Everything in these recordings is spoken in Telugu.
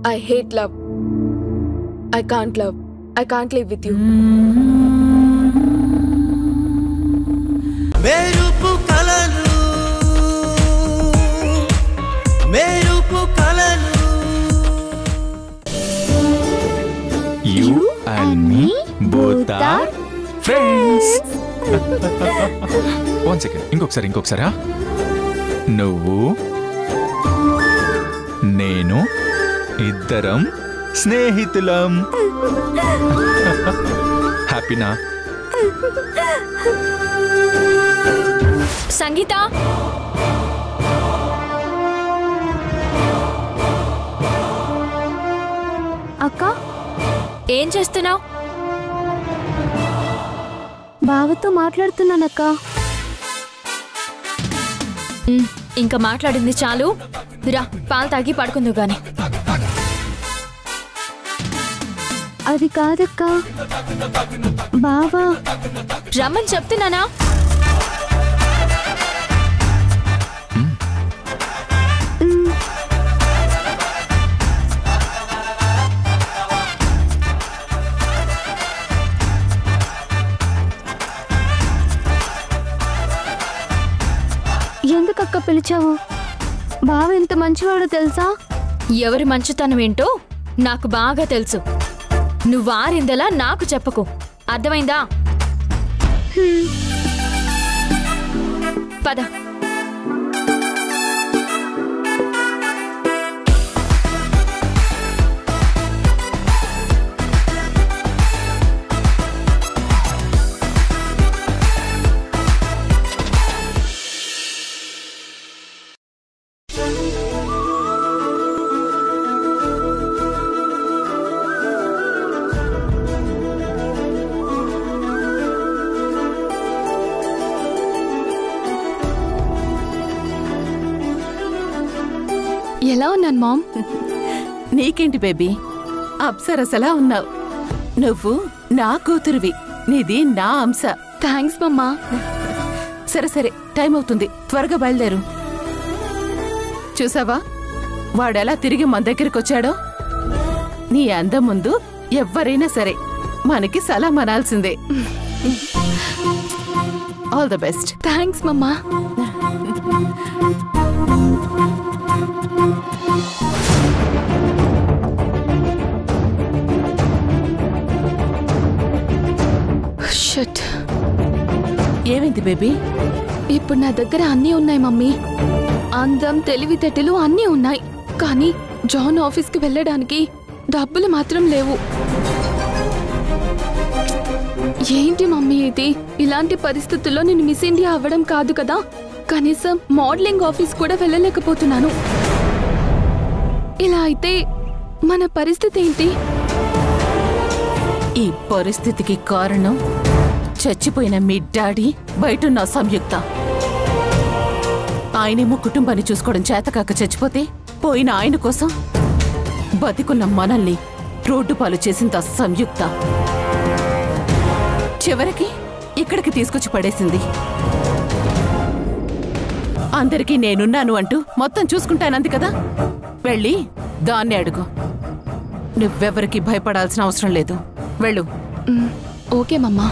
I hate love. I can't love. I can't live with you. మెరుపు కలలు మెరుపు కలలు You and me both are friends. One second. ఇంకొకసారి నువ్వు నేను ఇద్దరం స్నేహితులం. హ్యాపీనా? సంగీత, అక్క ఏం చేస్తున్నావు? బావతో మాట్లాడుతున్నానక్క. ఇంకా మాట్లాడింది చాలు, రా పాలు తాగి పడుకుందు గాని. అది కాదక్క, బావా రమ్మని చెప్తున్నానా? ఎందుకక్క పిలిచావు? బావ ఎంత మంచివాడో తెలుసా? ఎవరి మంచితనం ఏంటో నాకు బాగా తెలుసు. నువ్వు ఆరిందలా నాకు చెప్పకు, అర్థమైందా? పద. ఎలా ఉన్నాను మామ్? నీకేంటి బేబీ, అప్సరసలా ఉన్నావు. నువ్వు నా కూతురువి, నీది నా అంశ. థ్యాంక్స్ మమ్మా. సరే టైం అవుతుంది, త్వరగా బయలుదేరు. చూసావా వాడెలా తిరిగి మన దగ్గరికి వచ్చాడో? నీ అందం ముందు ఎవ్వరైనా సరే మనకి సలాం అనాల్సిందే. All the best. Thanks mamma. Shut. ఏమైంది బేబీ? ఇప్పుడు నా దగ్గర అన్నీ ఉన్నాయి మమ్మీ. అందం, తెలివితేటలు అన్నీ ఉన్నాయి. కానీ జాన్ ఆఫీస్కి వెళ్ళడానికి డబ్బులు మాత్రం లేవు. ఏంటి మమ్మీ ఇది? ఇలాంటి పరిస్థితుల్లో నేను మిస్ ఇండియా అవ్వడం కాదు కదా, కనీసం మోడలింగ్ ఆఫీస్ కూడా వెళ్ళలేకపోతున్నాను. ఇలా అయితే మన పరిస్థితి ఏంటి? ఈ పరిస్థితికి కారణం చచ్చిపోయిన మీ డాడీ, బయటున్న సంయుక్త. ఆయనేమో కుటుంబాన్ని చూసుకోవడం చేతకాక చచ్చిపోతే, పోయిన ఆయన కోసం బతికున్న మనల్ని రోడ్డు పాలు చేసింది సంయుక్త. చివరికి ఇక్కడికి తీసుకొచ్చి పడేసింది. అందరికీ నేనున్నాను అంటూ మొత్తం చూసుకుంటానంది కదా, వెళ్ళి దాన్ని అడుగు. నువ్వెవరికి భయపడాల్సిన అవసరం లేదు, వెళ్ళు. ఓకే మమ్మా.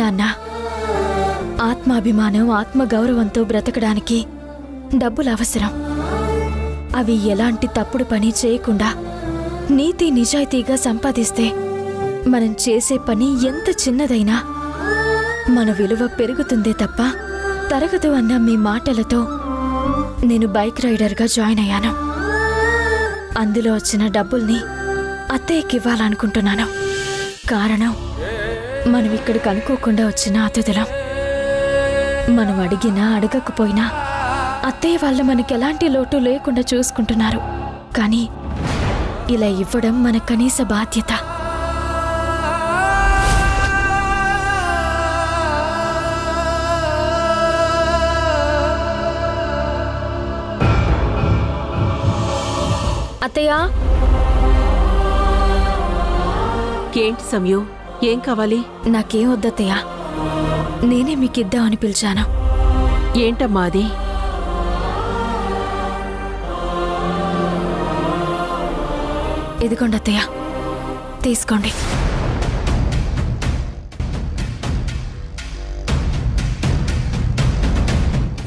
నాన్న, ఆత్మాభిమానం, ఆత్మగౌరవంతో బ్రతకడానికి డబ్బులు అవసరం. అవి ఎలాంటి తప్పుడు పని చేయకుండా నీతి నిజాయితీగా సంపాదిస్తే మనం చేసే పని ఎంత చిన్నదైనా మన విలువ పెరుగుతుందే తప్ప తరగదు అన్న మీ మాటలతో నేను బైక్ రైడర్గా జాయిన్ అయ్యాను. అందులో వచ్చిన డబ్బుల్ని అత్తయ్యకి ఇవ్వాలనుకుంటున్నాను. కారణం, మనం ఇక్కడికి అనుకోకుండా వచ్చిన అతిథులం. మనం అడిగినా అడగకపోయినా అత్తయ్య వాళ్ళు మనకి ఎలాంటి లోటు లేకుండా చూసుకుంటున్నారు. కానీ ఇలా ఇవ్వడం మన కనీస బాధ్యత. అత్తయ్య, ఏంటి సమయు, ఏం కావాలి? నాకేం వద్దత్తయ్య, నేనే మీకు ఇద్దామని పిలిచాను. ఏంటమ్మా అది? ఇదిగోండి అత్తయ్య, తీసుకోండి.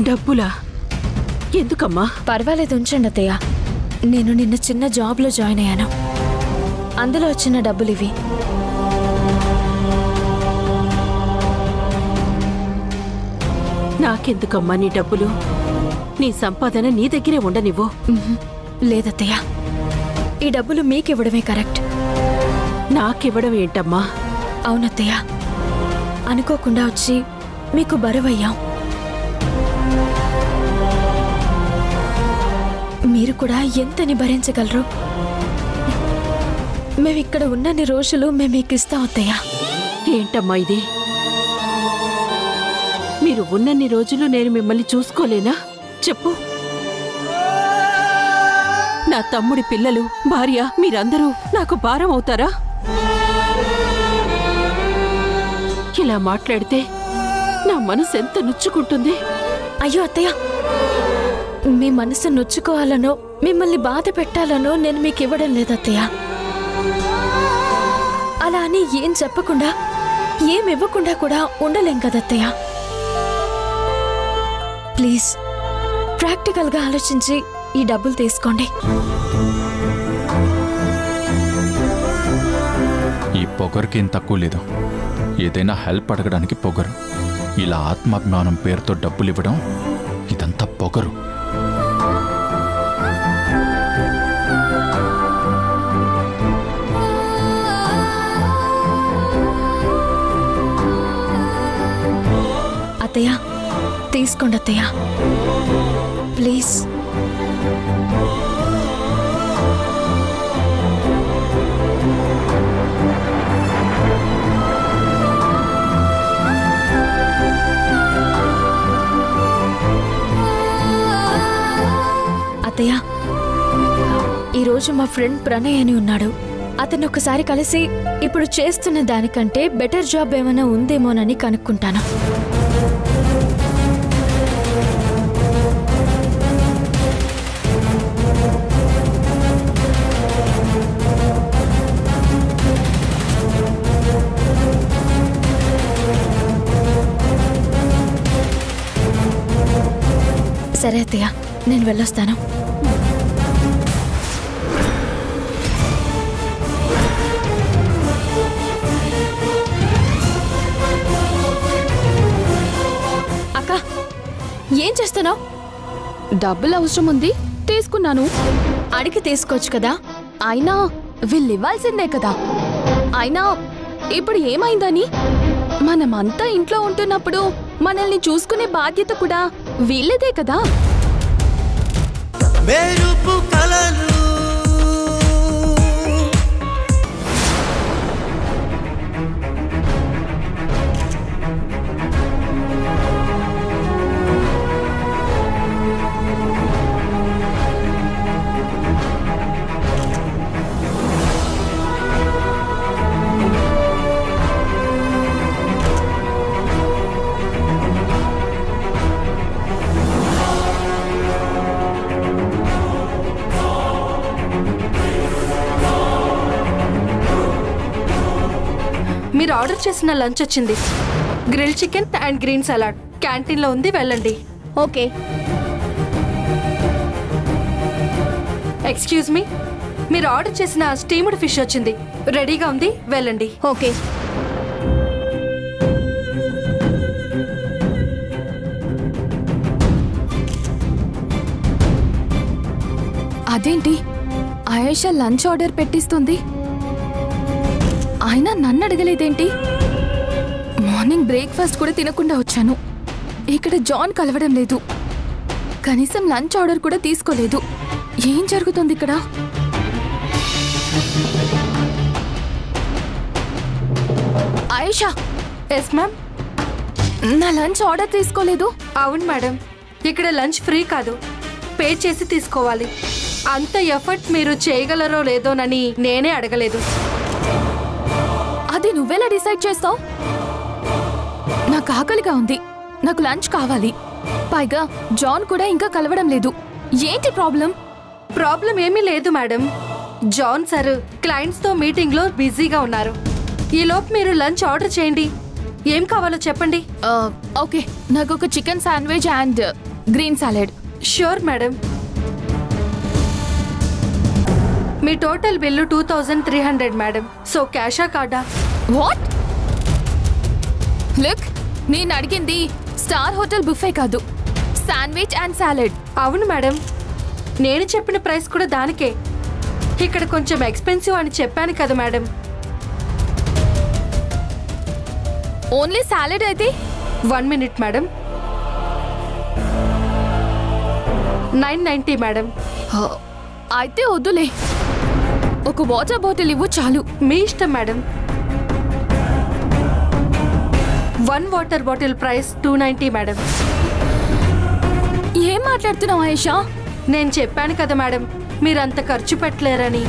డబ్బులా? ఎందుకమ్మా? పర్వాలేదు, ఉంచండి అత్తయ్య. నేను నిన్న చిన్న జాబ్లో జాయిన్ అయ్యాను, అందులో వచ్చిన డబ్బులు ఇవి. నాకెందుకమ్మా నీ డబ్బులు? నీ సంపాదన నీ దగ్గరే ఉండనివ్వు. లేదత్తయ్య, ఈ డబ్బులు మీకివ్వడమే కరెక్ట్. నాకివ్వడం ఏంటమ్మా? అవునత్తయ్య, అనుకోకుండా వచ్చి మీకు బరువయ్యాం. మీరు కూడా ఎంతని భరించగలరు? మేమిక్కడ ఉన్నన్ని రోజులు మేము మీకు ఇస్తాం అత్తయ్య. ఏంటమ్మా ఇది? మీరు ఉన్నన్ని రోజులు నేను మిమ్మల్ని చూసుకోలేనా? చెప్పు. నా తమ్ముడి పిల్లలు, భార్య, మీరందరూ నాకు భారం అవుతారా? ఇలా మాట్లాడితే నా మనసు ఎంత నొచ్చుకుంటుంది. అయ్యో అత్తయ్య, మీ మనసు నొచ్చుకోవాలనో మిమ్మల్ని బాధ పెట్టాలనో నేను మీకు ఇవ్వడం లేదత్తయ్య. అలా అని ఏం చెప్పకుండా, ఏం ఇవ్వకుండా కూడా ఉండలేం కదత్తయ్య. ప్లీజ్ ప్రాక్టికల్గా ఆలోచించి ఈ డబ్బులు తీసుకోండి. ఈ పొగరుకేం తక్కువ లేదు. ఏదైనా హెల్ప్ అడగడానికి పొగరు, ఇలా ఆత్మాభిమానం పేరుతో డబ్బులు ఇవ్వడం, ఇదంతా పొగరు. అత్తయ్య, తీసుకోండి అత్తయ్య, ప్లీజ్. అత్తయ్య, ఈరోజు మా ఫ్రెండ్ ప్రణయ్ అని ఉన్నాడు. అతను ఒకసారి కలిసి ఇప్పుడు చేస్తున్న దానికంటే బెటర్ జాబ్ ఏమైనా ఉందేమోనని కనుక్కుంటాను. సరే అత్తయ్య, నేను వెళ్ళొస్తాను. అక్క, ఏం చేస్తున్నావు? డబ్బులు అవసరం ఉంది, తీసుకున్నాను. అడిగి తీసుకోవచ్చు కదా. అయినా వీళ్ళు ఇవ్వాల్సిందే కదా. అయినా ఇప్పుడు ఏమైందని? మనమంతా ఇంట్లో ఉంటున్నప్పుడు మనల్ని చూసుకునే బాధ్యత కూడా వీళ్ళదే కదా. మెరుపు కలలు మీరు ఆర్డర్ చేసిన లంచ్ వచ్చింది. Grill chicken and green salad క్యాంటీన్లో ఉంది, వెళ్ళండి. ఓకే. ఎక్స్క్యూజ్ మీ, మీరు ఆర్డర్ చేసిన స్టీమ్డ్ ఫిష్ వచ్చింది, రెడీగా ఉంది, వెళ్ళండి. ఓకే. అదేంటి ఆయేషా లంచ్ ఆర్డర్ పెట్టిస్తుంది? అయినా నన్ను అడగలేదేంటి? మార్నింగ్ బ్రేక్ఫాస్ట్ కూడా తినకుండా వచ్చాను. ఇక్కడ జాన్ కలవడం లేదు, కనీసం లంచ్ ఆర్డర్ కూడా తీసుకోలేదు. ఏం జరుగుతుంది ఇక్కడ? ఆయేషా. Yes ma'am. నా లంచ్ ఆర్డర్ తీసుకోలేదు. అవును మేడం, ఇక్కడ లంచ్ ఫ్రీ కాదు, పే చేసి తీసుకోవాలి. అంత ఎఫర్ట్ మీరు చేయగలరో లేదోనని నేనే అడగలేదు. అది నువ్వెలా డిసైడ్ చేస్తావు? నాకు ఆకలిగా ఉంది, నాకు లంచ్ కావాలి. పైగా జాన్ కూడా ఇంకా కలవడం లేదు. ఏంటి ప్రాబ్లం? ప్రాబ్లం ఏమీ లేదు మేడం. జాన్ సార్ క్లయింట్స్తో మీటింగ్లో బిజీగా ఉన్నారు. ఈలోపు మీరు లంచ్ ఆర్డర్ చేయండి. ఏం కావాలో చెప్పండి. ఓకే, నాకు ఒక chicken sandwich and green salad. Sure madam. మీ టోటల్ బిల్లు 2300 మేడం. సో క్యాషా కార్డా? వాట్? లుక్, నేను అడిగింది స్టార్ హోటల్ బుఫే కాదు, శాండ్విచ్ అండ్ సాలెడ్. అవును మేడం, నేను చెప్పిన ప్రైస్ కూడా దానికే. ఇక్కడ కొంచెం ఎక్స్పెన్సివ్ అని చెప్పాను కదా మేడం. ఓన్లీ సాలెడ్ అయితే? 1 మినిట్ మేడం. 990 మేడం. అయితే వద్దులే, ఒక వాటర్ బాటిల్ ఇవ్వు చాలు. మీ ఇష్టం madam. 1 water bottle price 290 madam. ఏం మాట్లాడుతున్నావు ఆయేషా? నేను చెప్పాను కదా మేడం, మీరంత ఖర్చు పెట్టలేరని.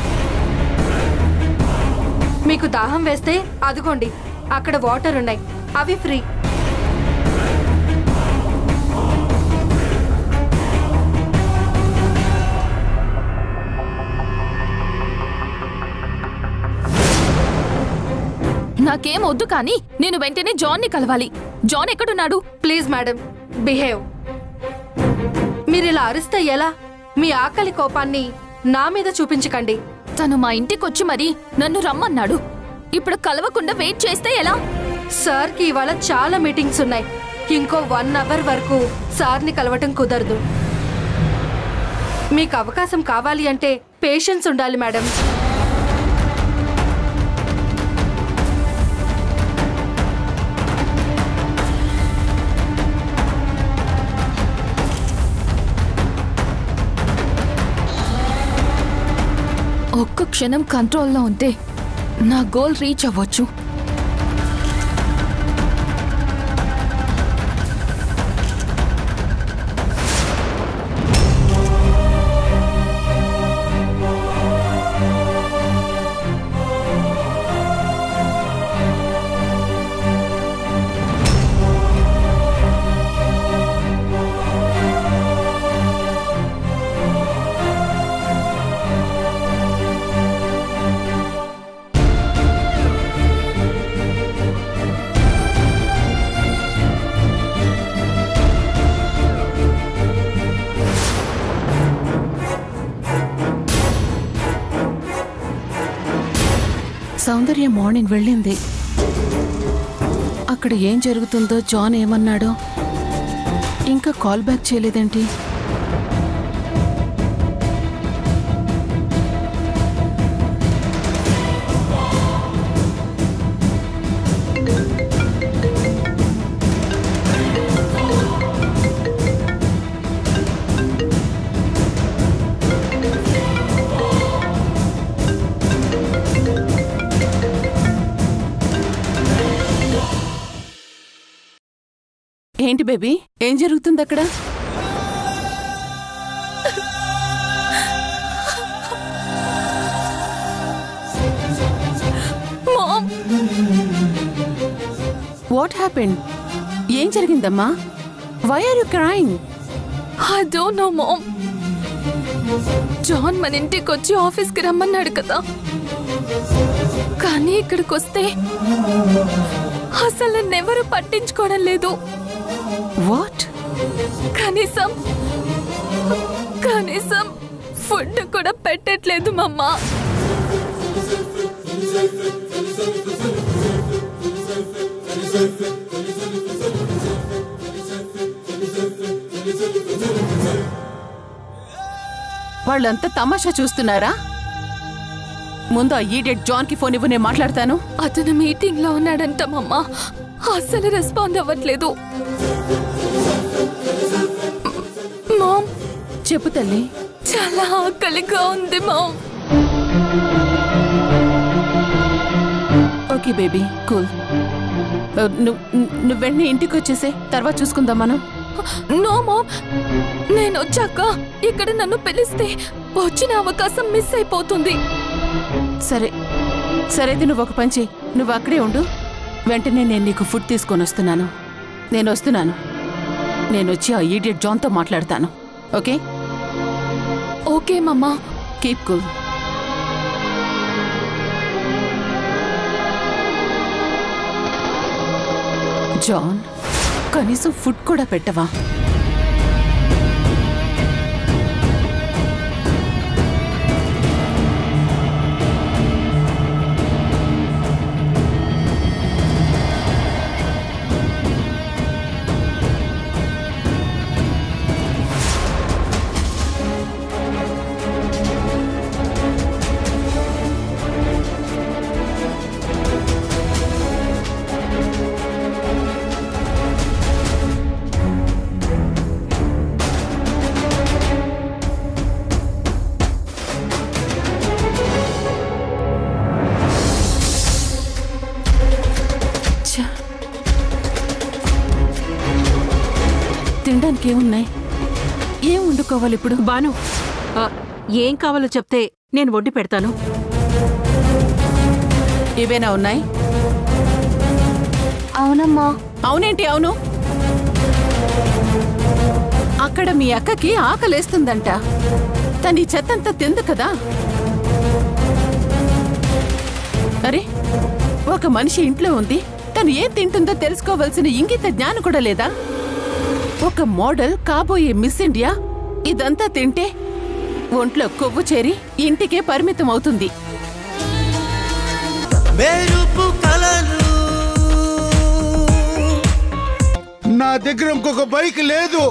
మీకు దాహం వేస్తే అదిగోండి, అక్కడ వాటర్ ఉన్నాయి, అవి ఫ్రీ. నాకేం వద్దు, కానీ నేను వెంటనే జాన్ని కలవాలి. జాన్ ఎక్కడున్నాడు? Please madam, behave. మీరు ఇలా అరిస్తే ఎలా? మీ ఆకలి కోపాన్ని నా మీద చూపించకండి. తను మా ఇంటికొచ్చి మరి నన్ను రమ్మన్నాడు. ఇప్పుడు కలవకుండా వెయిట్ చేస్తే ఎలా? సార్కి ఇవాళ చాలా మీటింగ్స్ ఉన్నాయి. ఇంకో 1 అవర్ వరకు సార్ని కలవటం కుదరదు. మీకు అవకాశం కావాలి అంటే పేషెన్స్ ఉండాలి మేడం. ఒక్క క్షణం కంట్రోల్లో ఉంటే నా గోల్ రీచ్ అవ్వచ్చు. సౌందర్య మార్నింగ్ వెళ్ళింది. అక్కడ ఏం జరుగుతుందో, జాన్ ఏమన్నాడో ఇంకా కాల్ బ్యాక్ చేయలేదేంటి? ఏంటి బేబీ, ఏం జరుగుతుంది అక్కడ? Mom, what happened? ఏం జరిగిందమ్మా? Why are you crying? I don't know mom. John మన ఇంటికి వచ్చి ఆఫీస్కి రమ్మన్నాడు కదా, కానీ ఇక్కడికి వస్తే అసలు నన్నెవరూ పట్టించుకోవడం లేదు. వాట్? కనీసం ఫుడ్ కూడా పెట్టట్లేదు మమ్మ. వాళ్ళంతా తమాషా చూస్తున్నారా? ముందు ఆ ఈడియట్ జాన్ కి ఫోన్ ఇవ్వు, నేను మాట్లాడతాను. అతను మీటింగ్ లో ఉన్నాడంట మమ్మ, అసలు రెస్పాండ్ అవ్వట్లేదు. మామ్, చెప్పు తల్లి. చాలా ఆకలిగా ఉంది మామ్. Okay baby, cool. నువ్వు వెంటనే ఇంటికి వచ్చేసే, తర్వాత చూసుకుందాం మనం. నో మామ్, నేను వచ్చాక ఇక్కడ నన్ను పిలిస్తే వచ్చిన అవకాశం మిస్ అయిపోతుంది. సరే సరైతే నువ్వు ఒక పని చెయ్యి. నువ్వు అక్కడే ఉండు. వెంటనే నేను నీకు ఫుడ్ తీసుకొని వస్తున్నాను. నేను వచ్చి ఆ ఈడియట్ జాన్తో మాట్లాడతాను. ఓకే? ఓకే మమ్మా. Keep cool. జాన్, కనీసం ఫుడ్ కూడా పెట్టవా? తినడానికి ఏమున్నాయి? ఏం వండుకోవాలి ఇప్పుడు? బాను, ఏం కావాలో చెప్తే నేను వండి పెడతాను. ఇవేనా ఉన్నాయి? అవునమ్మా. అవునేంటి అవును? అక్కడ మీ అక్కకి ఆకలేస్తుందంట. తను ఈ చెత్తంతా తిందు కదా. అరే, ఒక మనిషి ఇంట్లో ఉంది, తను ఏం తింటుందో తెలుసుకోవాల్సిన ఇంగిత జ్ఞానం కూడా లేదా? ఒక మోడల్ కాబోయే మిస్ ఇండియా ఇదంతా తింటే ఒంట్లో కొవ్వు చేరి ఇంటికే పరిమితం అవుతుంది. నా దగ్గర ఇంకొక బైక్ లేదు,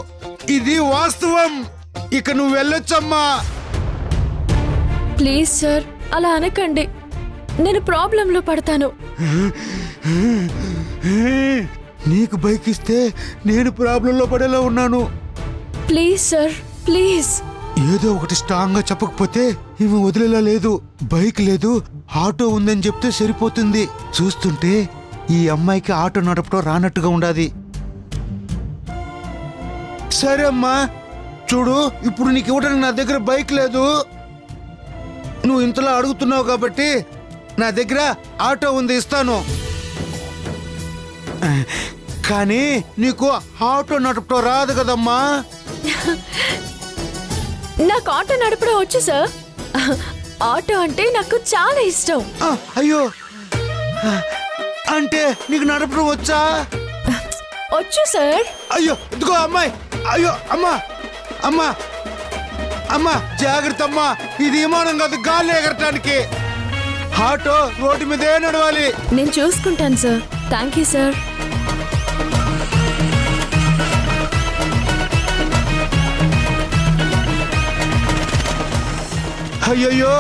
ఇది వాస్తవం. ఇక నువ్వు వెళ్ళొచ్చమ్మా. ప్లీజ్ సార్, అలా అనకండి. నేను ప్రాబ్లంలో పడతాను. నీకు బైక్ ఇస్తే నేను ప్రాబ్లంలో పడేలా ఉన్నాను. Please sir, please. ఏదో ఒకటి స్ట్రాంగ్ గా చెప్పకపోతే ఈమె వదిలేలా లేదు. బైక్ లేదు, ఆటో ఉందని చెప్తే సరిపోతుంది. చూస్తుంటే ఈ అమ్మాయికి ఆటో నడపడం రానట్టుగా ఉండాది. సరే అమ్మా, చూడు, ఇప్పుడు నీకు ఇవ్వడానికి నా దగ్గర బైక్ లేదు. నువ్వు ఇంతలా అడుగుతున్నావు కాబట్టి నా దగ్గర ఆటో ఉంది, ఇస్తాను. కానీ నీకు ఆటో నడపడం రాదు కదమ్మా. నాకు ఆటో నడపడం వచ్చు సార్. ఆటో అంటే నాకు చాలా ఇష్టం. అయ్యో, అంటే నీకు నడపడం వచ్చా? వచ్చు సార్. అయ్యో, ఇదిగో అమ్మాయి. అయ్యో అమ్మా, అమ్మా, అమ్మా, జాగ్రత్త అమ్మా. ఇది విమానం కాదు, గాలి ఎగరటానికి. ఆటో రోడ్డు మీదే నడవాలి. నేను చూసుకుంటాను సార్. Thank you sir. అయ్యయ్యో,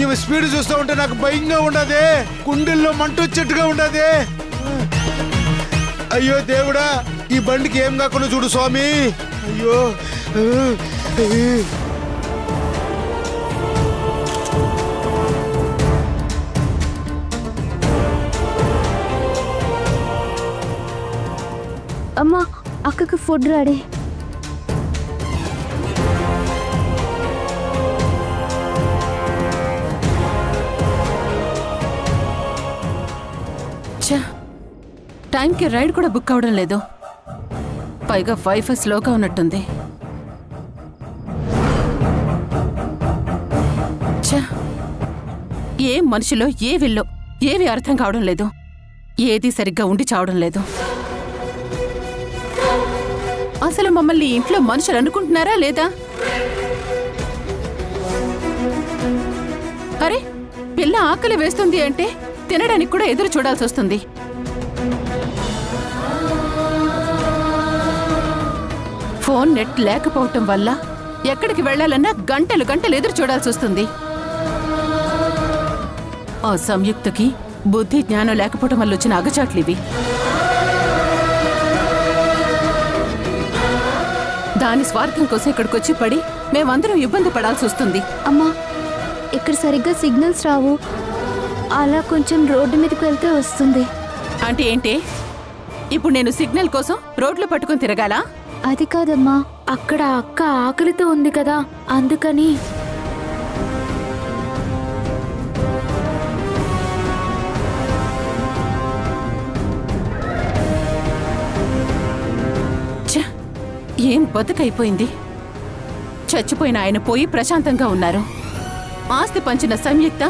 ఈమె స్పీడ్ చూస్తూ ఉంటే నాకు భయంగా ఉండదే. గుండెల్లో మంట వచ్చేట్టుగా ఉండదే. అయ్యో దేవుడా, ఈ బండికి ఏం కాకుండా చూడు స్వామి. అయ్యో, అమ్మా, అక్కకి ఫుడ్ రెడీ. టైంకి రైడ్ కూడా బుక్ అవడం లేదు. పైగా వైఫై స్లోగా ఉన్నట్టుంది. ఏ మనిషిలో ఏ విల్లో ఏవి అర్థం కావడం లేదు. ఏది సరిగ్గా ఉండి చావడం లేదు. అసలు మమ్మల్ని ఇంట్లో మనుషులు అనుకుంటున్నారా లేదా? అరే, పిల్ల ఆకలి వేస్తుంది అంటే తినడానికి కూడా ఎదురు చూడాల్సి వస్తుంది. ఫోన్ నెట్ లేకపోవటం వల్ల ఎక్కడికి వెళ్లాలన్నా గంటలు గంటలు ఎదురు చూడాల్సి వస్తుంది. ఆ సంయుక్తకి బుద్ధి జ్ఞానం లేకపోవటం వల్ల వచ్చిన అగచాట్లివి. దాని స్వార్థం కోసం ఇక్కడికి వచ్చి పడి మేమందరం ఇబ్బంది పడాల్సి వస్తుంది. అమ్మా, ఇక్కడ సరిగ్గా సిగ్నల్స్ రావు. అలా కొంచెం రోడ్డు మీదకి వెళ్తే వస్తుంది. అంటే ఏంటి? ఇప్పుడు నేను సిగ్నల్ కోసం రోడ్లు పట్టుకుని అది కాదమ్మా, అక్కడ అక్క ఆకలితో ఉంది కదా, అందుకని. ఏం బతుకైపోయింది. చచ్చిపోయిన ఆయన పోయి ప్రశాంతంగా ఉన్నారు. ఆస్తి పంచిన సంయుక్త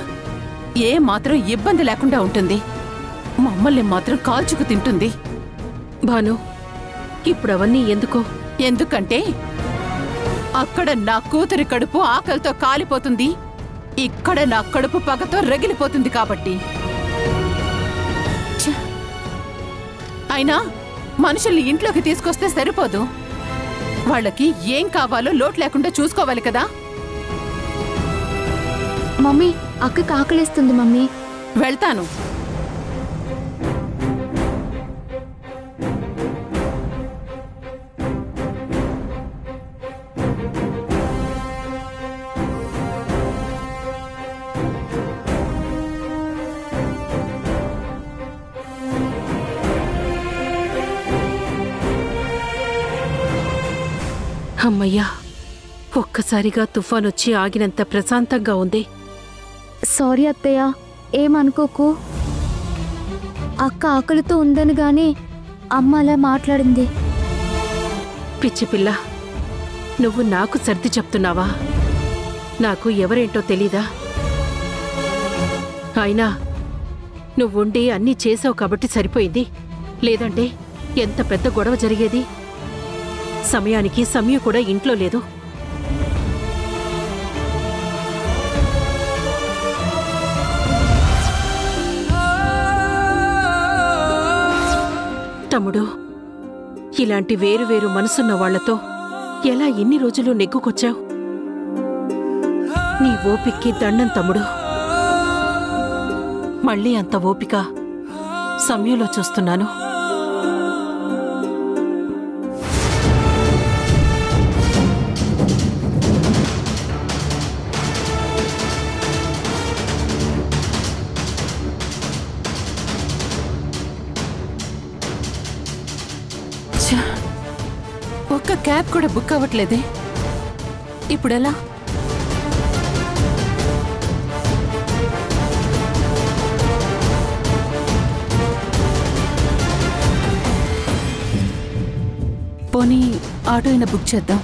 ఏ మాత్రం ఇబ్బంది లేకుండా ఉంటుంది. మమ్మల్ని మాత్రం కాల్చుకు తింటుంది. భాను, ఇప్పుడు అవన్నీ ఎందుకో? ఎందుకంటే అక్కడ నా కూతురి కడుపు ఆకలితో కాలిపోతుంది, ఇక్కడ నా కడుపు పగతో రగిలిపోతుంది కాబట్టి. అయినా మనుషుల్ని ఇంట్లోకి తీసుకొస్తే సరిపోదు. వాళ్ళకి ఏం కావాలో లోటు లేకుండా చూసుకోవాలి కదా. మమ్మీ, అక్కకి ఆకలిస్తుంది మమ్మీ. వెళ్తాను. అమ్మయ్యా, ఒక్కసారిగా తుఫాన్ వచ్చి ఆగినంత ప్రశాంతంగా ఉంది. సారీ అత్తయ్య, ఏమనుకోకు. అక్క ఆకలితో ఉందని గాని అమ్మ అలా మాట్లాడింది. పిచ్చి పిల్ల, నువ్వు నాకు సర్ది చెప్తున్నావా? నాకు ఎవరేంటో తెలీదా? అయినా నువ్వుండి అన్నీ చేసావు కాబట్టి సరిపోయింది. లేదంటే ఎంత పెద్ద గొడవ జరిగేది. సమయానికి సమయం కూడా ఇంట్లో లేదు. తమ్ముడు, ఇలాంటి వేరు వేరు మనసున్న వాళ్లతో ఎలా ఎన్ని రోజులు నెగ్గుకొచ్చావు? నీ ఓపిక్కి దండం తమ్ముడు. మళ్ళీ అంత ఓపిక సమయంలో చూస్తున్నాను. ఒక్క క్యాబ్ కూడా బుక్ అవ్వట్లేదే. ఇప్పుడెలా? పోనీ ఆటో అయినా బుక్ చేద్దాం.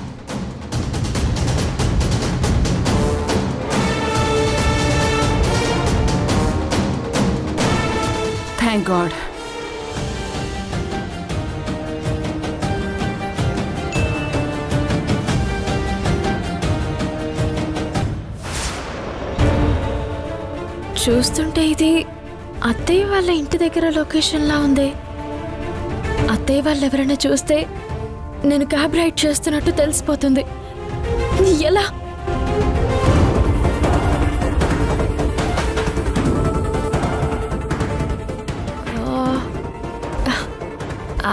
Thank God. చూస్తుంటే ఇది అత్తయ్య వాళ్ళ ఇంటి దగ్గర లొకేషన్లా ఉంది. అత్తయ్య వాళ్ళు ఎవరైనా చూస్తే నేను క్యాబ్ రైడ్ చేస్తున్నట్టు తెలిసిపోతుంది. ఎలా?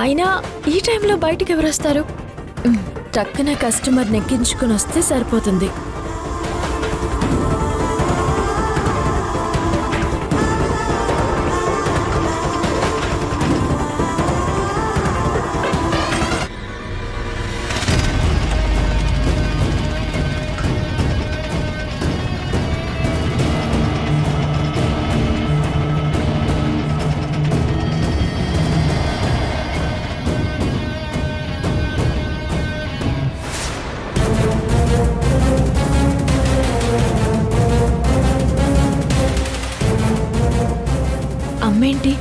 అయినా ఈ టైంలో బయటికి ఎవరు వస్తారు? టక్కున కస్టమర్ నెక్కించుకుని వస్తే సరిపోతుంది. అమ్మేంటి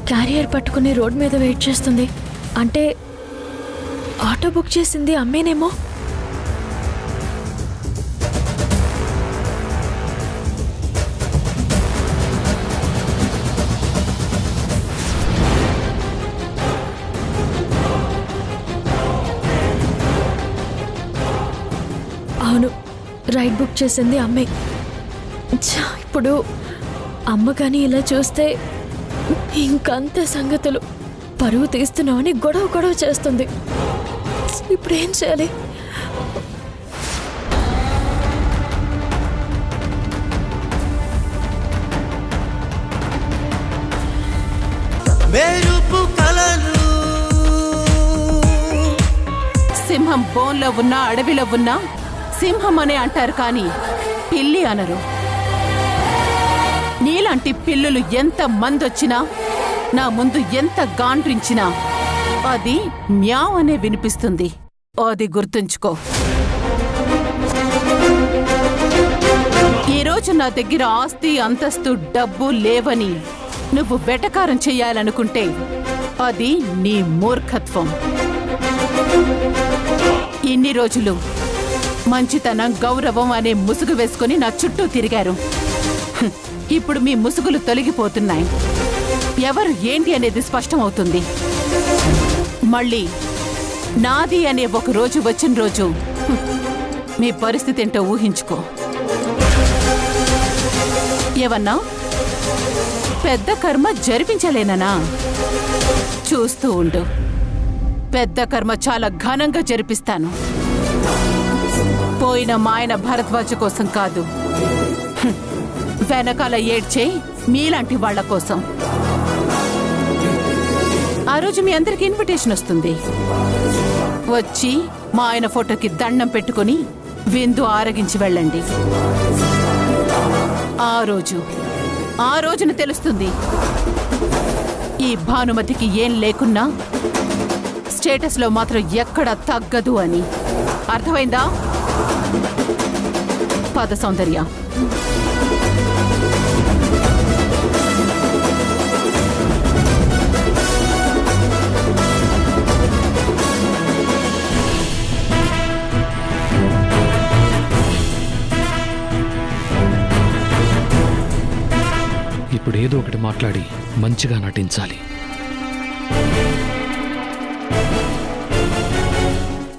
క్యారియర్ పట్టుకుని రోడ్ మీద వెయిట్ చేస్తుంది? అంటే ఆటో బుక్ చేసింది అమ్మేనేమో. అవును, రైడ్ బుక్ చేసింది అమ్మే. ఇప్పుడు అమ్మ కానీ ఇలా చూస్తే ఇంకంతే సంగతులు. పరువు తీస్తున్నామని గొడవ చేస్తుంది. ఇప్పుడు ఏం చేయాలి? సింహం బోన్లో ఉన్నా అడవిలో ఉన్నా సింహం అనే అంటారు, కానీ పిల్లి అనరు. నీలాంటి పిల్లులు ఎంత మందొచ్చినా, నా ముందు ఎంత గాండ్రించినా అది మ్యావ్ అనే వినిపిస్తుంది. అది గుర్తుంచుకో. ఈరోజు నా దగ్గర ఆస్తి, అంతస్తు, డబ్బు లేవని నువ్వు వెటకారం చెయ్యాలనుకుంటే అది నీ మూర్ఖత్వం. ఇన్ని రోజులు మంచితనం, గౌరవం అనే ముసుగు వేసుకుని నా చుట్టూ తిరిగారు. ఇప్పుడు మీ ముసుగులు తొలగిపోతున్నాయి. ఎవరు ఏంటి అనేది స్పష్టమవుతుంది. మళ్ళీ నాది అనే ఒక రోజు వచ్చిన రోజు మీ పరిస్థితి ఏంటో ఊహించుకో. ఏవన్నా పెద్ద కర్మ జరిపించలేనా? చూస్తూ ఉండు. పెద్ద కర్మ చాలా ఘనంగా జరిపిస్తాను. పోయిన మాయన భరద్వాజ కోసం కాదు, వెనకాల ఏడ్చే మీలాంటి వాళ్ల కోసం. ఆ రోజు మీ అందరికి ఇన్విటేషన్ వస్తుంది. వచ్చి మా ఆయన ఫోటోకి దండం పెట్టుకుని విందు ఆరగించి వెళ్ళండి. ఆ రోజున తెలుస్తుంది ఈ భానుమతికి ఏం లేకున్నా స్టేటస్లో మాత్రం ఎక్కడ తగ్గదు అని. అర్థమైందా? పద సౌందర్య. ఇప్పుడు ఏదో ఒకటి మాట్లాడి మంచిగా నటించాలి.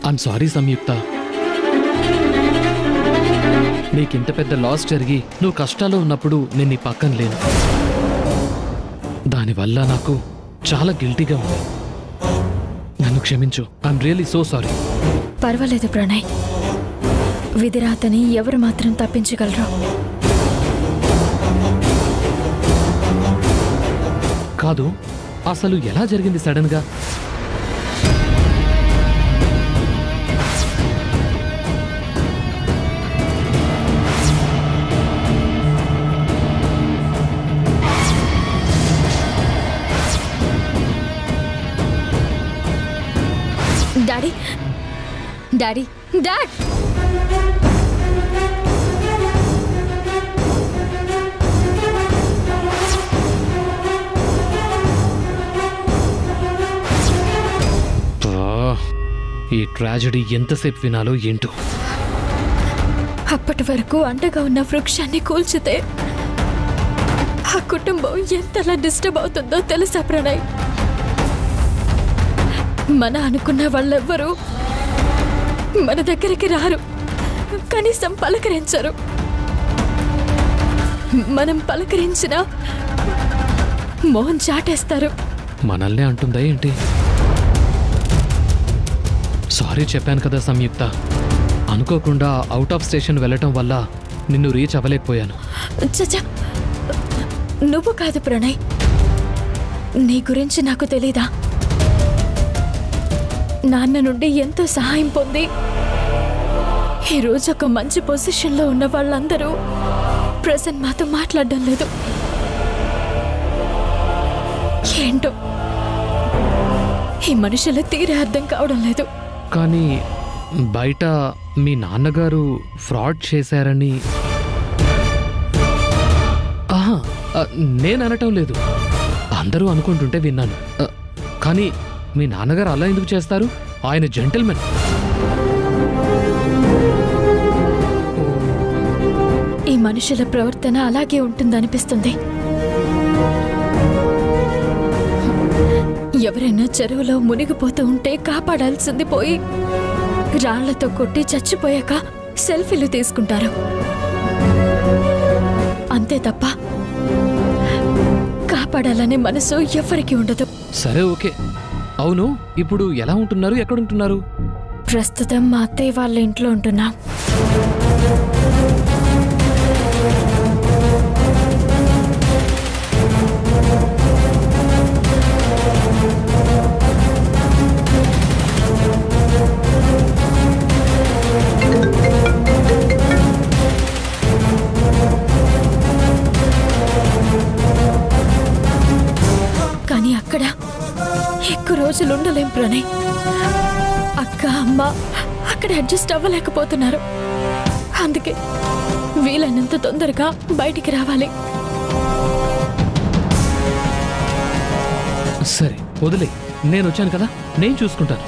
ఐమ్ సారీ సంయుక్త, నీకింత పెద్ద లాస్ జరిగి నువ్వు కష్టాల్లో ఉన్నప్పుడు నేను నీ పక్కన లేను. దానివల్ల నాకు చాలా గిల్టీగా ఉంది. నన్ను క్షమించు. I'm really so sorry. పర్వాలేదు ప్రణయ్, విధిరాతని ఎవరు మాత్రం తప్పించగలరు? కాదు, అసలు ఎలా జరిగింది సడన్ గా? Daddy, daddy, dad! ఈ ట్రాజడీ ఎంతసేపు వినాలో ఏంటో. అప్పటి వరకు అండగా ఉన్న వృక్షాన్ని కూల్చితే ఆ కుటుంబం ఎంతలా డిస్టర్బ్ అవుతుందో తెలుసా ప్రణయ్? మన అనుకున్న వాళ్ళెవ్వరూ మన దగ్గరికి రారు, కనీసం పలకరించరు. మనం పలకరించినా మోహన్ చాటేస్తారు. మనల్నే అంటుందా ఏంటి? సారీ చెప్పాను కదా సంయుక్త, అనుకోకుండా అవుట్ ఆఫ్ స్టేషన్ వెళ్ళటం వల్ల నిన్ను రీచ్ అవ్వలేకపోయాను. చచ్చా, నువ్వు కాదు ప్రణయ్, నీ గురించి నాకు తెలీదా? నాన్న నుండి ఎంతో సహాయం పొంది ఈరోజు ఒక మంచి పొజిషన్లో ఉన్న వాళ్ళందరూ ప్రెసెంట్ మాతో మాట్లాడడం లేదు. ఏంటో ఈ మనుషుల తీరే అర్థం కావడం లేదు. కానీ బయట మీ నాన్నగారు ఫ్రాడ్ చేశారని నేను అనటం లేదు, అందరూ అనుకుంటుంటే విన్నాను. కానీ మీ నాన్నగారు అలా ఎందుకు చేస్తారు? ఆయన జెంటిల్మెన్. ఈ మనుషుల ప్రవర్తన అలాగే ఉంటుందనిపిస్తుంది. ఎవరైనా చెరువులో మునిగిపోతూ ఉంటే కాపాడాల్సింది పోయి రాళ్లతో కొట్టి చచ్చిపోయాక సెల్ఫీలు తీసుకుంటారు. అంతే తప్ప కాపాడాలనే మనసు ఎవరికి ఉండదు. సరే, ఓకే. అవును, ఇప్పుడు ఎలా ఉంటున్నారు? ఎక్కడుంటున్నారు? ప్రస్తుతం మా అత్తయ్య వాళ్ళ ఇంట్లో ఉంటున్నాం. రోజులు ఉండలేం ప్రణయ్. అక్క అమ్మ అక్కడ అడ్జస్ట్ అవ్వలేకపోతున్నారు. అందుకే వీలైనంత తొందరగా బయటికి రావాలి. సరే వదిలే, నేను వచ్చాను కదా, నేను చూసుకుంటాను.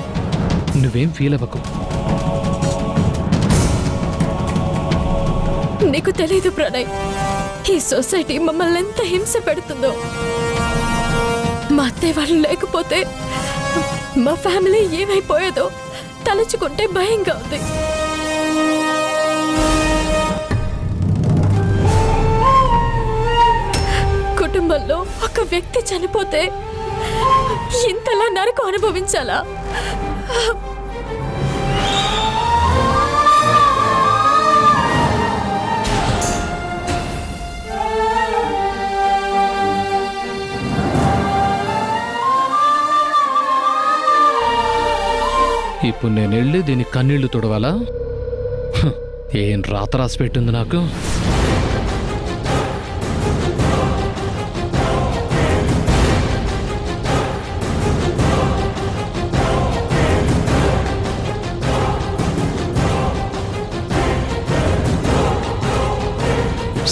నువ్వేం ఫీల్ అవ్వకు. నీకు తెలీదు ప్రణయ్, ఈ సొసైటీ మమ్మల్ని ఎంత హింస పెడుతుందో. మా అత్తయ్య వాళ్ళు లేకపోతే మా ఫ్యామిలీ ఏమైపోయేదో తలుచుకుంటే భయంగా ఉంది. కుటుంబంలో ఒక వ్యక్తి చనిపోతే ఇంతలా నరకం అనుభవించాలా? ఇప్పుడు నేను వెళ్ళి దీని కన్నీళ్లు తుడవాలా? ఏం రాత రాసి పెట్టింది నాకు.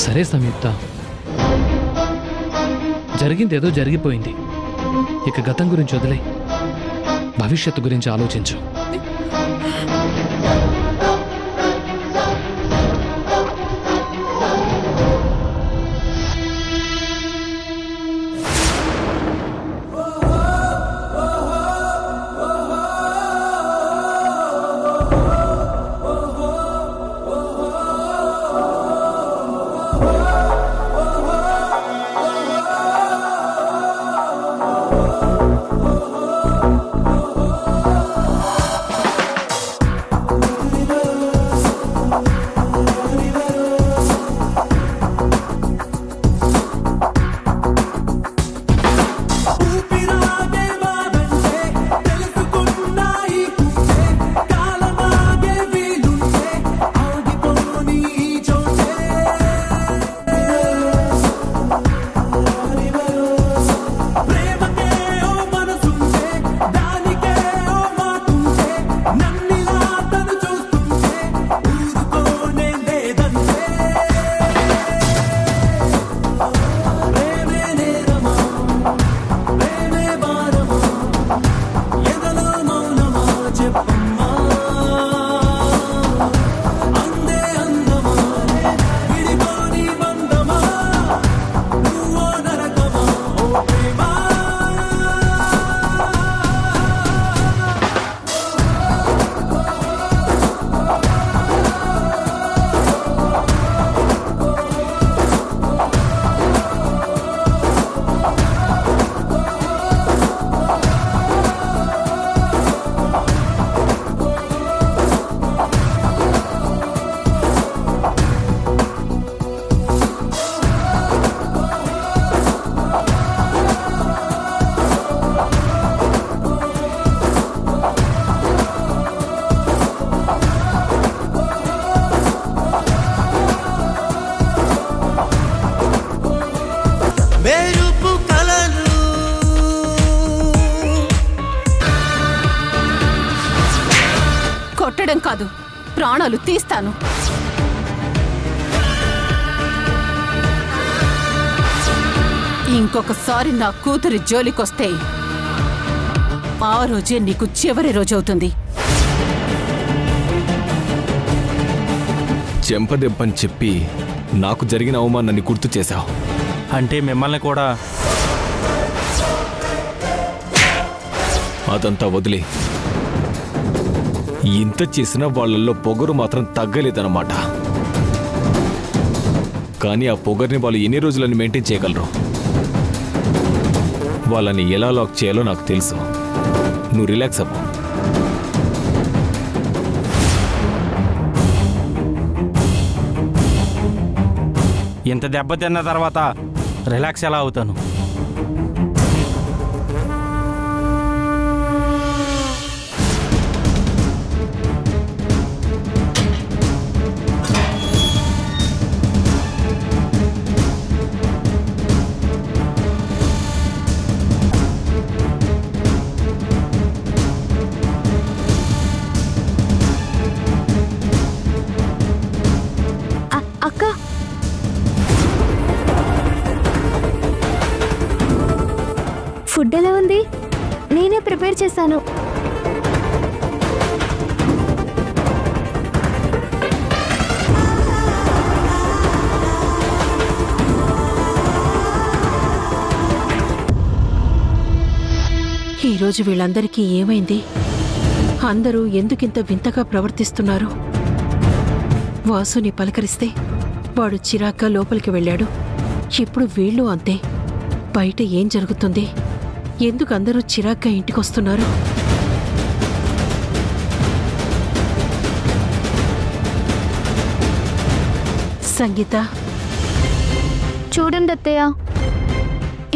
సరే సంయుక్త, జరిగిందేదో జరిగిపోయింది. ఇక గతం గురించి వదిలే, భవిష్యత్తు గురించి ఆలోచించు. కొట్టడం కాదు, ప్రాణాలు తీస్తాను. ఇంకొకసారి నా కూతురి జోలికొస్తే ఆ రోజే నీకు చివరి రోజవుతుంది. చెంపదెబ్బని చెప్పి నాకు జరిగిన అవమానాన్ని గుర్తు చేశావు. అంటే మిమ్మల్ని కూడా అదంతా వదిలే. ఇంత చేసిన వాళ్ళల్లో పొగరు మాత్రం తగ్గలేదన్నమాట. కానీ ఆ పొగర్ని వాళ్ళు ఎన్ని రోజులని మెయింటైన్ చేయగలరు? వాళ్ళని ఎలా లాక్ చేయాలో నాకు తెలుసు. నువ్వు రిలాక్స్ అవ్వు. ఇంత దెబ్బ తిన్న తర్వాత రిలాక్స్ ఎలా అవుతాను? ఫుడ్ ఎలా ఉంది? నేనే ప్రిపేర్ చేశాను. ఈరోజు వీళ్ళందరికీ ఏమైంది? అందరూ ఎందుకింత వింతగా ప్రవర్తిస్తున్నారు? వాసుని పలకరిస్తే వాడు చిరాగ్గా లోపలికి వెళ్ళాడు. ఇప్పుడు వీళ్ళు అంతే. బయట ఏం జరుగుతుంది? ఎందుకు అందరూ చిరాగ్గా ఇంటికొస్తున్నారు? సంగీత, చూడండి అత్తయ్య,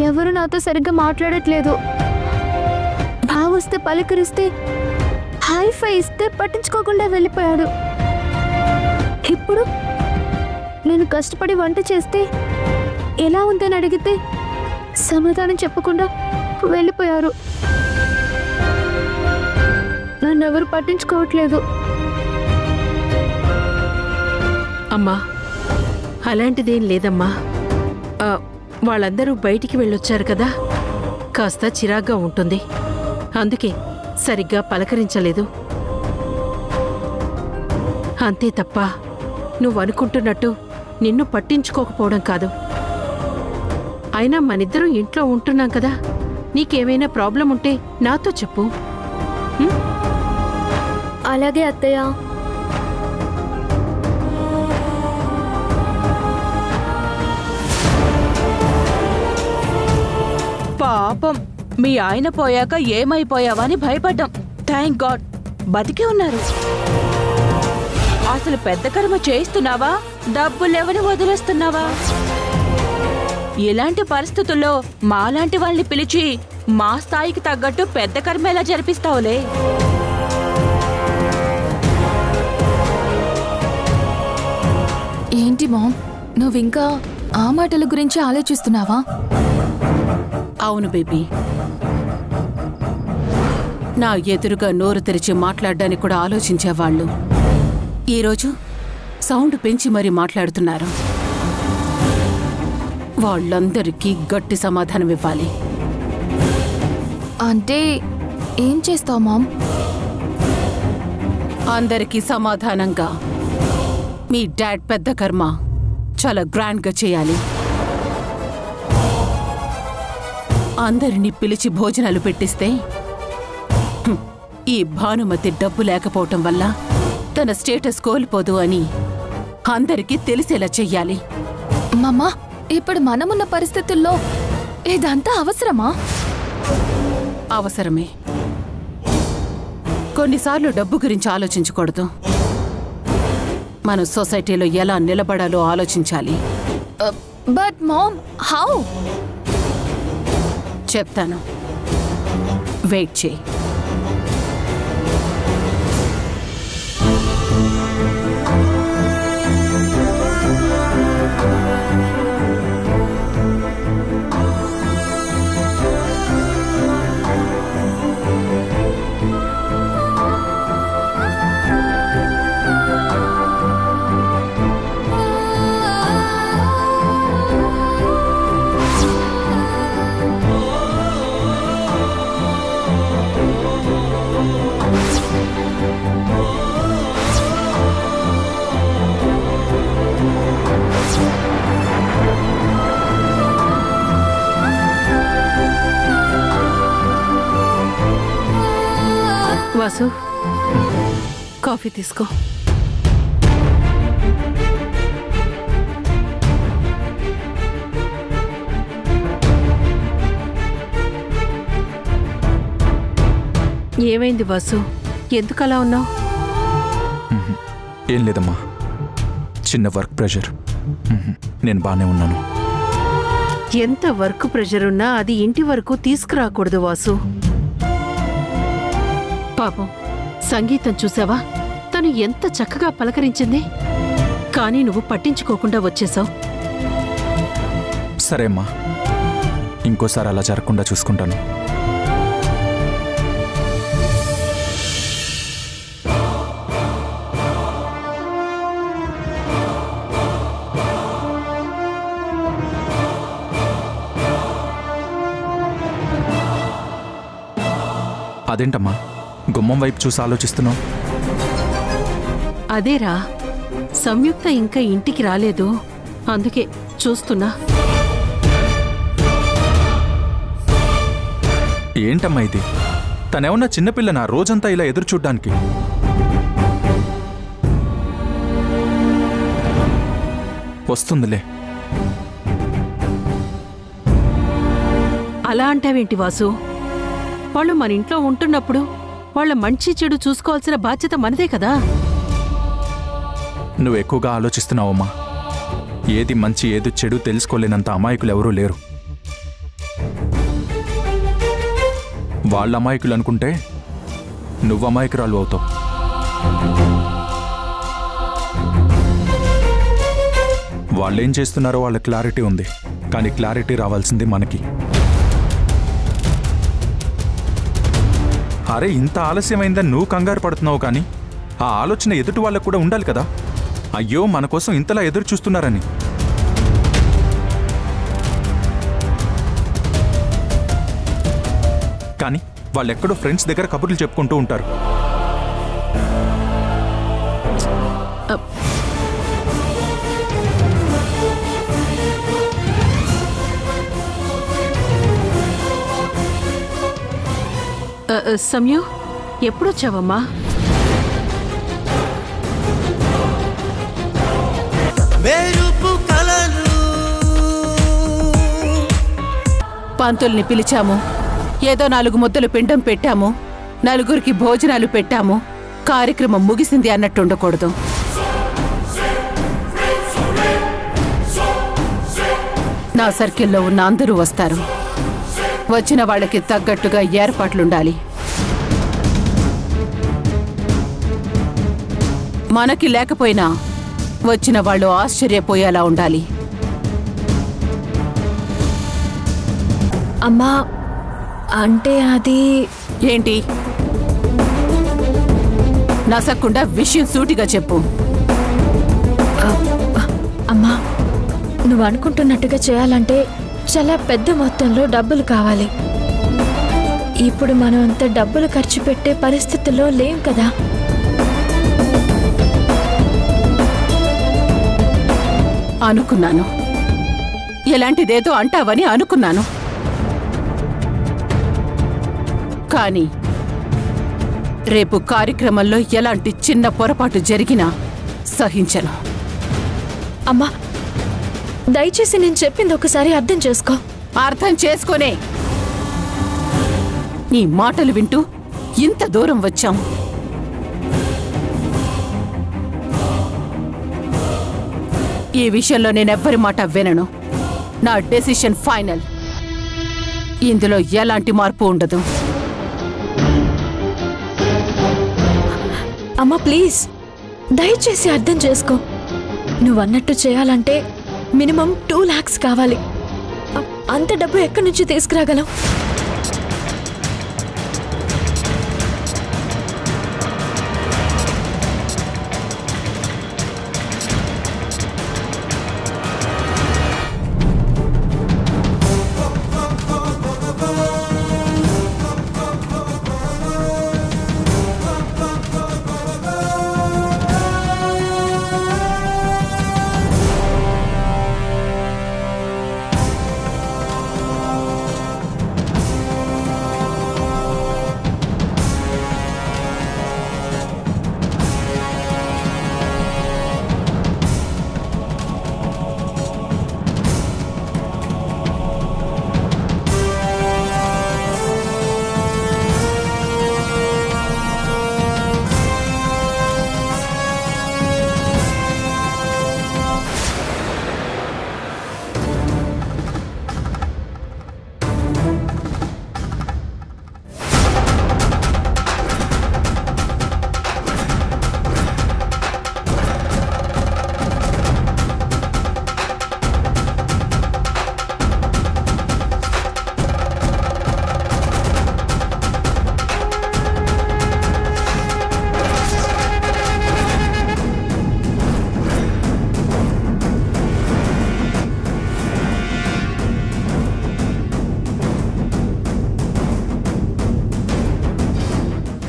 ఎవరు నాతో సరిగ్గా మాట్లాడట్లేదు. బావొస్తే పలకరిస్తే హైఫై ఇస్తే పట్టించుకోకుండా వెళ్ళిపోయాడు. ఇప్పుడు నేను కష్టపడి వంట చేస్తే ఎలా ఉందని అడిగితే సమాధానం చెప్పకుండా వెళ్ళిపోయారు. నన్నెవరు పట్టించుకోవట్లేదు. అమ్మా, అలాంటిదేం లేదమ్మా. వాళ్ళందరూ బయటికి వెళ్ళొచ్చారు కదా, కాస్త చిరాగ్గా ఉంటుంది. అందుకే సరిగ్గా పలకరించలేదు. అంతే తప్ప నువ్వనుకుంటున్నట్టు నిన్ను పట్టించుకోకపోవడం కాదు. అయినా మనిద్దరం ఇంట్లో ఉంటున్నాం కదా, నీకేమైనా ప్రాబ్లం ఉంటే నాతో చెప్పు. అలాగే అత్తయ్య. పాపం, మీ ఆయన పోయాక ఏమైపోయావా అని భయపడ్డాం. థ్యాంక్ గాడ్ బతికి ఉన్నారు. అసలు పెద్ద కర్మ చేయిస్తున్నావా, డబ్బులేవని వదిలేస్తున్నావా? ఇలాంటి పరిస్థితుల్లో మాలాంటి వాళ్ళని పిలిచి మా స్థాయికి తగ్గట్టు పెద్ద కర్మ ఎలా జరిపిస్తావులే? ఏంటి మామ్, నువ్వింకా ఆ మాటల గురించి ఆలోచిస్తున్నావా? అవును బేబీ, నా ఎదురుగా నోరు తెరిచి మాట్లాడడానికి కూడా ఆలోచించేవాళ్ళు ఈరోజు సౌండ్ పెంచి మరీ మాట్లాడుతున్నారు. వాళ్ళందరికీ గట్టి సమాధానం ఇవ్వాలి. అంటే ఏం చేస్తావు మామ్? అందరికీ సమాధానంగా మీ డాడ్ పెద్ద కర్మ చాలా గ్రాండ్గా చేయాలి. అందరినీ పిలిచి భోజనాలు పెట్టిస్తే ఈ భానుమతి డబ్బు లేకపోవటం వల్ల తన స్టేటస్ కోల్పోదు అని అందరికీ తెలిసేలా చెయ్యాలి. మమ్మా, ఇప్పుడు మనమున్న పరిస్థితుల్లో ఇదంతా అవసరమా? అవసరమే. కొన్నిసార్లు డబ్బు గురించి ఆలోచించకూడదు. మనం సొసైటీలో ఎలా నిలబడాలో ఆలోచించాలి. But mom, how? చెప్తాను, వెయిట్ చేయి. వాసు, కాఫీ తీసుకో. ఏమైంది వాసు, ఎందుకలా ఉన్నావు? ఏం లేదమ్మా, చిన్న వర్క్ ప్రెషర్. నేను బానే ఉన్నాను. ఎంత వర్క్ ప్రెషర్ ఉన్నా అది ఇంటి వరకు తీసుకురాకూడదు వాసు. పాపం, సంగీతం చూసావా? తను ఎంత చక్కగా పలకరించింది. కానీ నువ్వు పట్టించుకోకుండా వచ్చేసావు. సరే అమ్మా, ఇంకోసారి అలా జరగకుండా చూసుకుంటాను. అదేంటమ్మా గుమ్మం వైపు చూసి ఆలోచిస్తున్నావు? అదేరా, సంయుక్త ఇంకా ఇంటికి రాలేదు, అందుకే చూస్తున్నా. ఏంటమ్మా ఇది? తనేమన్నా చిన్నపిల్లనా రోజంతా ఇలా ఎదురు చూడ్డానికి? వస్తుందిలే. అలా అంటావేంటి వాసు? వాళ్ళు మన ఇంట్లో ఉంటున్నప్పుడు వాళ్ళ మంచి చెడు చూసుకోవాల్సిన బాధ్యత మనదే కదా. నువ్వు ఎక్కువగా ఆలోచిస్తున్నావమ్మా. ఏది మంచి ఏది చెడు తెలుసుకోలేనంత అమాయకులు ఎవరూ లేరు. వాళ్ళ అమాయకులు అనుకుంటే నువ్వు అమాయకురాలు అవుతావు. వాళ్ళేం చేస్తున్నారో వాళ్ళ క్లారిటీ ఉంది, కానీ క్లారిటీ రావాల్సింది మనకి. అరే ఇంత ఆలస్యమైందని నువ్వు కంగారు పడుతున్నావు, కానీ ఆ ఆలోచన ఎదుటి వాళ్ళకు కూడా ఉండాలి కదా. అయ్యో మన కోసం ఇంతలా ఎదురు చూస్తున్నారని. కానీ వాళ్ళెక్కడో ఫ్రెండ్స్ దగ్గర కబుర్లు చెప్పుకుంటూ ఉంటారు. సమయం ఎప్పుడొచ్చావమ్మా? పంతుల్ని పిలిచాము, ఏదో 4 ముద్దలు పిండం పెట్టాము, 4గురికి భోజనాలు పెట్టాము, కార్యక్రమం ముగిసింది అన్నట్టు ఉండకూడదు. నా సర్కిల్లో ఉన్న అందరూ వస్తారు. వచ్చిన వాళ్ళకి తగ్గట్టుగా ఏర్పాట్లుండాలి. మనకి లేకపోయినా వచ్చిన వాళ్ళు ఆశ్చర్యపోయేలా ఉండాలి. అమ్మా, అంటే అది ఏంటి? నసక్కుండా విషయం సూటిగా చెప్పు. అమ్మా, నువ్వు అనుకుంటున్నట్టుగా చేయాలంటే చాలా పెద్ద మొత్తంలో డబ్బులు కావాలి. ఇప్పుడు మనం అంత డబ్బులు ఖర్చు పెట్టే పరిస్థితుల్లో లేం కదా. అనుకున్నాను, ఎలాంటిదేదో అంటావని అనుకున్నాను. కానీ రేపు కార్యక్రమంలో ఎలాంటి చిన్న పొరపాటు జరిగినా సహించను. అమ్మా, దయచేసి నేను చెప్పింది ఒకసారి అర్థం చేసుకో. అర్థం చేసుకోనే నీ మాటలు వింటూ ఇంత దూరం వచ్చాం. ఈ విషయంలో నేనెవ్వరి మాట వినను. నా డెసిషన్ ఫైనల్. ఇందులో ఎలాంటి మార్పు ఉండదు. అమ్మా ప్లీజ్, దయచేసి అర్థం చేసుకో. నువ్వన్నట్టు చేయాలంటే మినిమం 2 lakhs కావాలి. అంత డబ్బు ఎక్కడి నుంచి తీసుకురాగలం?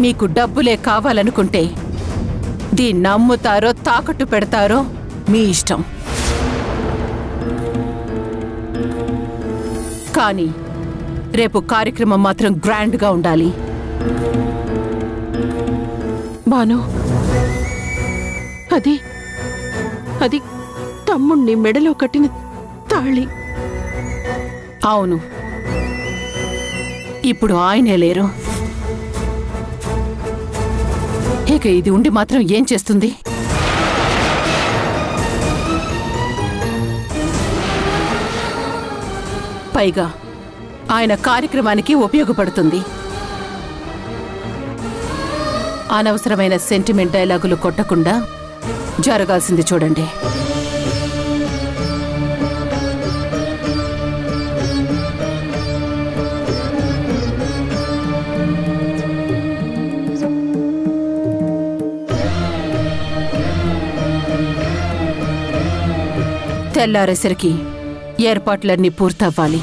మీకు డబ్బులే కావాలనుకుంటే దీన్ని అమ్ముతారో తాకట్టు పెడతారో మీ ఇష్టం. కానీ రేపు కార్యక్రమం మాత్రం గ్రాండ్గా ఉండాలి. బాను, అది అది తమ్ముణ్ణి మెడలో కట్టిన తాళి. అవును, ఇప్పుడు ఆయనే లేరు. ఇక ఇది ఉండి మాత్రం ఏం చేస్తుంది? పైగా ఆయన కార్యక్రమానికి ఉపయోగపడుతుంది. అనవసరమైన సెంటిమెంట్ డైలాగులు కొట్టకుండా జరగాల్సింది చూడండి. తెల్లారేసరికి ఏర్పాట్లన్నీ పూర్తవ్వాలి.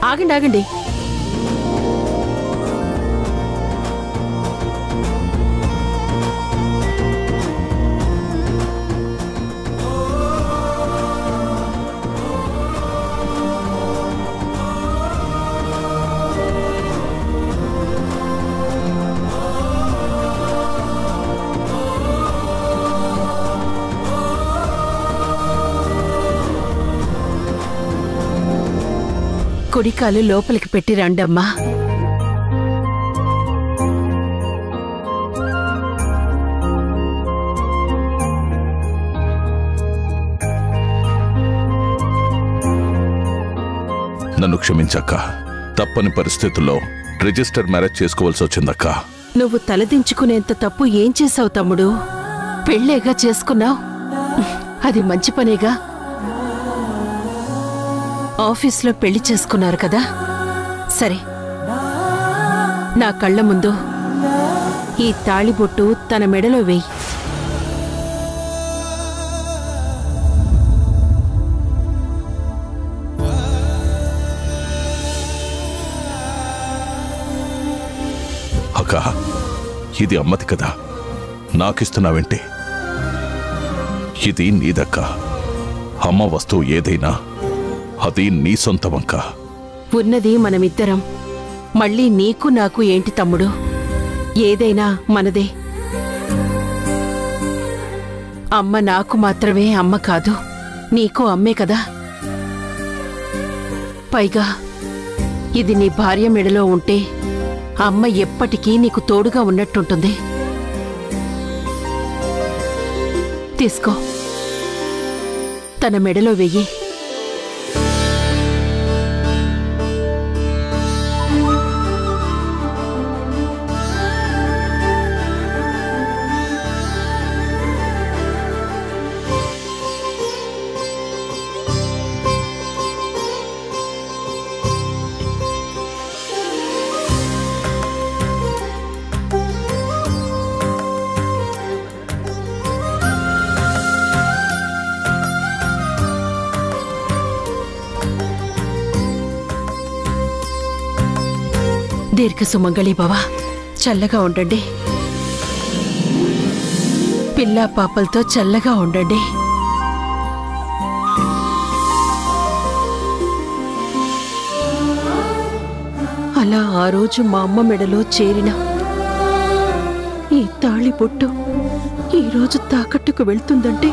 ఆగండి ఆగండి. కుడికాలు లోపలికి పెట్టి రండమ్మా. నన్ను క్షమించక్క. తప్పని పరిస్థితుల్లో రిజిస్టర్ మ్యారేజ్ చేసుకోవాల్సి వచ్చిందక్క. నువ్వు తలదించుకునేంత తప్పు ఏం చేసావు తమ్ముడు? పెళ్ళేగా చేసుకున్నావు, అది మంచి పనేగా. ఆఫీస్లో పెళ్లి చేసుకున్నారు కదా, సరే. నా కళ్ళ ముందు ఈ తాళిబొట్టు తన మెడలో వేయి. అక్క, ఇది అమ్మది కదా, నాకిస్తున్నావేంటి? ఇది నీదక్క. అమ్మ వస్తువు ఏదైనా అది నీ సొంతమంక. ఉన్నది మనమిద్దరం. మళ్ళీ నీకు నాకు ఏంటి తమ్ముడు? ఏదైనా మనదే. అమ్మ నాకు మాత్రమే అమ్మ కాదు, నీకు అమ్మే కదా. పైగా ఇది నీ భార్య మెడలో ఉంటే అమ్మ ఎప్పటికీ నీకు తోడుగా ఉన్నట్టుంటుంది. తీసుకో, తన మెడలో వెయ్యి. దీర్ఘ సుమంగళి భవ, చల్లగా ఉండండి. పిల్లా పాపలతో చల్లగా ఉండండి. అలా ఆ రోజు మా అమ్మ మెడలో చేరిన ఈ తాళిబొట్టు ఈరోజు తాకట్టుకు వెళ్తుందంటే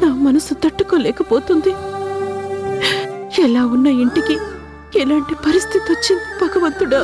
నా మనసు తట్టుకోలేకపోతుంది. ఎలా ఉన్న ఇంటికి ఎలాంటి పరిస్థితి వచ్చింది భగవంతుడా?